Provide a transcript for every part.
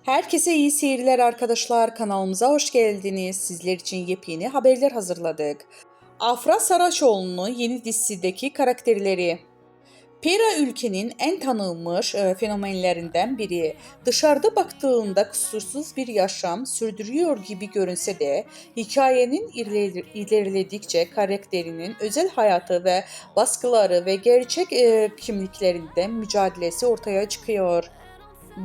Herkese iyi seyirler arkadaşlar. Kanalımıza hoş geldiniz. Sizler için yepyeni haberler hazırladık. Afra Saraçoğlu'nun yeni dizisindeki karakterleri. Pera ülkenin en tanınmış fenomenlerinden biri. Dışarıda baktığında kusursuz bir yaşam sürdürüyor gibi görünse de hikayenin ilerledikçe karakterinin özel hayatı ve baskıları ve gerçek kimliklerinden mücadelesi ortaya çıkıyor.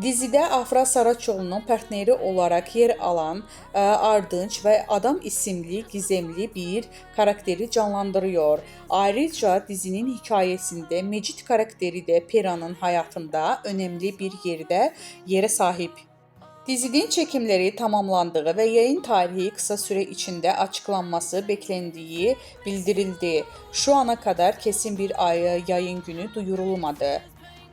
Dizide Afra Saraçoğlu'nun partneri olarak yer alan Ardınç ve Adam isimli gizemli bir karakteri canlandırıyor. Ayrıca dizinin hikayesinde Mecit karakteri de Pera'nın hayatında önemli bir yere sahip. Dizinin çekimleri tamamlandığı ve yayın tarihi kısa süre içinde açıklanması beklendiği bildirildi. Şu ana kadar kesin bir yayın günü duyurulmadı.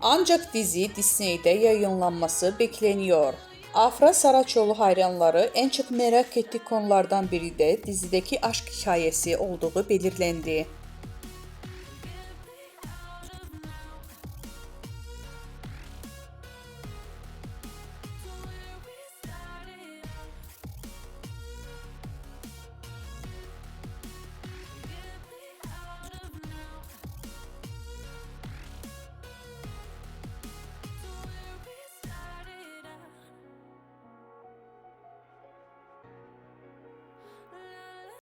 Ancak dizi Disney'de yayınlanması bekleniyor. Afra Saraçoğlu hayranları en çok merak ettiği konulardan biri de dizideki aşk hikayesi olduğu belirlendi.